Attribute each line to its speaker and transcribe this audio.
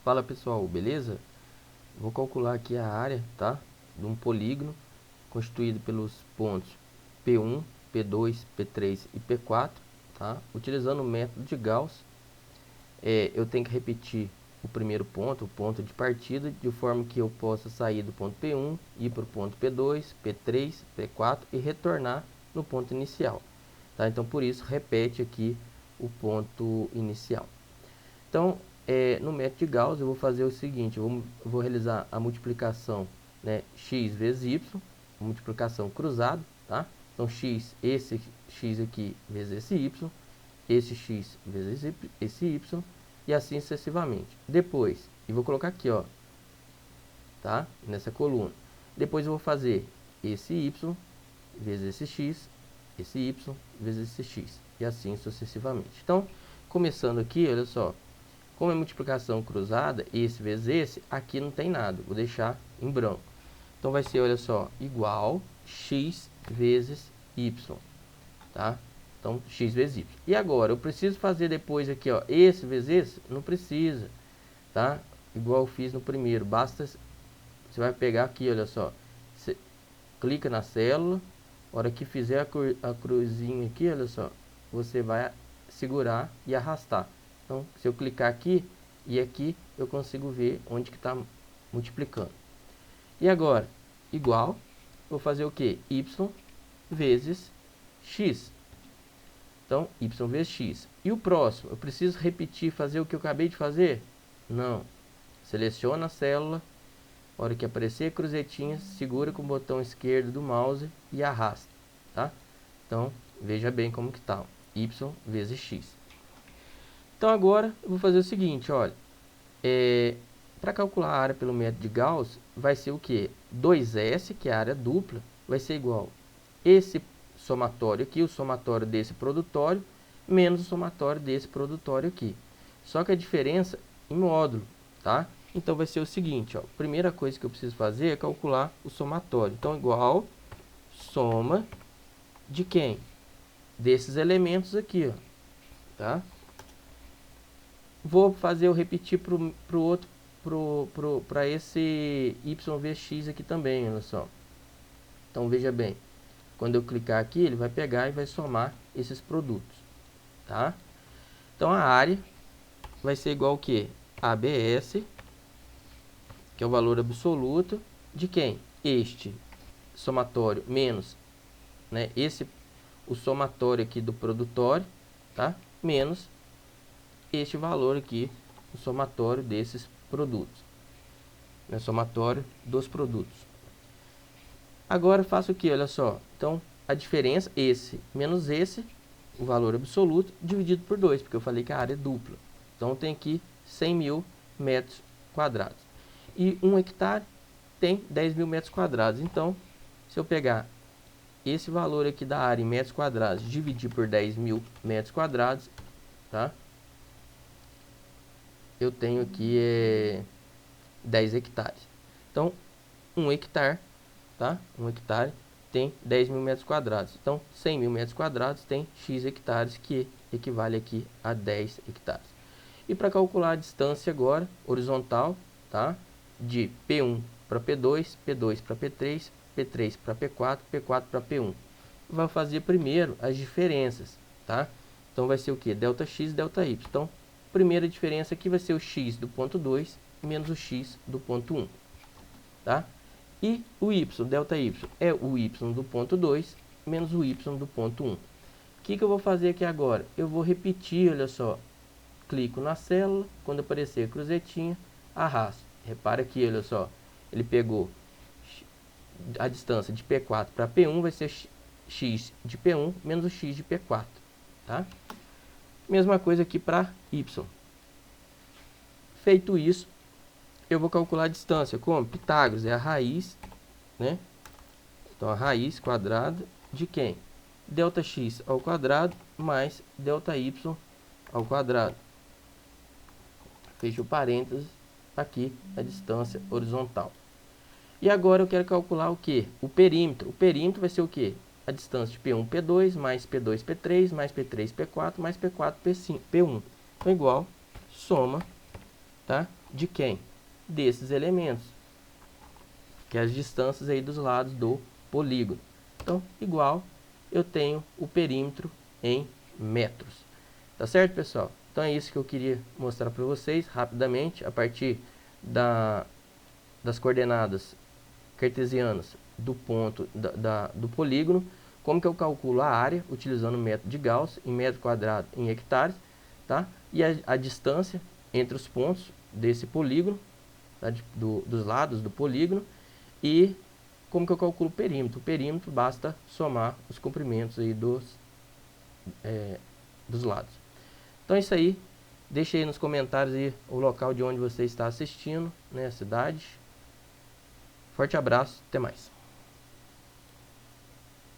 Speaker 1: Fala pessoal, beleza? Vou calcular aqui a área, tá? De um polígono constituído pelos pontos P1, P2, P3 e P4, tá? Utilizando o método de Gauss, eu tenho que repetir o primeiro ponto, o ponto de partida, de forma que eu possa sair do ponto P1, ir para o ponto P2, P3, P4 e retornar no ponto inicial, tá? Então, por isso, repete aqui o ponto inicial. Então, no método de Gauss, eu vou fazer o seguinte, eu vou realizar a multiplicação, né, x vezes y, multiplicação cruzada, tá? Então, esse x aqui vezes esse x vezes esse y, e assim sucessivamente. Depois, eu vou colocar aqui, ó, tá? Nessa coluna. Depois eu vou fazer esse y vezes esse x, esse y vezes esse x, e assim sucessivamente. Então, começando aqui, olha só. Como é multiplicação cruzada, esse vezes esse, aqui não tem nada. Vou deixar em branco. Então, vai ser, olha só, igual x vezes y. Tá? Então, x vezes y. E agora, eu preciso fazer depois aqui, ó, esse vezes esse? Não precisa. Tá? Igual eu fiz no primeiro. Basta, você vai pegar aqui, olha só. Você clica na célula. A hora que fizer a cruzinha aqui, olha só. Você vai segurar e arrastar. Então, se eu clicar aqui e aqui, eu consigo ver onde que está multiplicando. E agora, igual, vou fazer o que? Y vezes x. Então, y vezes x. E o próximo, eu preciso repetir, fazer o que eu acabei de fazer? Não. Seleciona a célula, a hora que aparecer a cruzetinha, segura com o botão esquerdo do mouse e arrasta. Tá? Então, veja bem como que está. Y vezes x. Então, agora, eu vou fazer o seguinte, olha. Para calcular a área pelo método de Gauss, vai ser o quê? 2S, que é a área dupla, vai ser igual esse somatório aqui, o somatório desse produtório, menos o somatório desse produtório aqui. Só que a diferença em módulo, tá? Então, vai ser o seguinte, ó. A primeira coisa que eu preciso fazer é calcular o somatório. Então, igual soma de quem? Desses elementos aqui, ó. Tá? Vou fazer eu repetir para esse y vezes x aqui também, olha só. Então, veja bem. Quando eu clicar aqui, ele vai pegar e vai somar esses produtos. Tá? Então, a área vai ser igual ao quê? ABS, que é o valor absoluto, de quem? Este somatório menos, né, o somatório aqui do produtório, tá? Menos este valor aqui, o somatório desses produtos, né, somatório dos produtos. Agora eu faço o que? Olha só. Então, a diferença, esse menos esse, o valor absoluto, dividido por 2, porque eu falei que a área é dupla. Então, tem aqui 100.000 metros quadrados. E 1 hectare tem 10.000 metros quadrados. Então, se eu pegar esse valor aqui da área em metros quadrados, dividir por 10.000 metros quadrados, tá? Eu tenho aqui 10 hectares. Então, 1 hectare, tá? 1 hectare tem 10.000 metros quadrados. Então, 100.000 metros quadrados tem x hectares, que equivale aqui a 10 hectares. E para calcular a distância agora, horizontal, tá? De P1 para P2, P2 para P3, P3 para P4, P4 para P1. Vai fazer primeiro as diferenças, tá? Então, vai ser o que? Delta x, delta y. Então, primeira diferença aqui vai ser o x do ponto 2 menos o x do ponto 1, tá? E o y, delta y, é o y do ponto 2 menos o y do ponto 1. O que eu vou fazer aqui agora? Eu vou repetir, olha só. Clico na célula, quando aparecer a cruzetinha, arrasto. Repara aqui, olha só. Ele pegou a distância de P4 para P1, vai ser x de P1 menos o x de P4, tá? Mesma coisa aqui para y. Feito isso, eu vou calcular a distância. Como? Pitágoras é a raiz, né? Então, a raiz quadrada de quem? Delta x ao quadrado mais delta y ao quadrado. Fecho o parênteses aqui, a distância horizontal. E agora eu quero calcular o que? O perímetro. O perímetro vai ser o que? A distância de P1, P2, mais P2, P3, mais P3, P4, mais P4, P5, P1. Então, igual, soma, tá? de quem? Desses elementos, que é as distâncias aí dos lados do polígono. Então, igual, eu tenho o perímetro em metros. Tá certo, pessoal? Então é isso que eu queria mostrar para vocês rapidamente, a partir das coordenadas cartesianas do ponto do polígono, como que eu calculo a área utilizando o método de Gauss em metro quadrado em hectares, tá? E a distância entre os pontos desse polígono, tá? Dos lados do polígono, e como que eu calculo o perímetro. O perímetro basta somar os comprimentos aí dos lados. Então é isso aí. Deixe aí nos comentários aí o local de onde você está assistindo, né, a cidade. Forte abraço, até mais.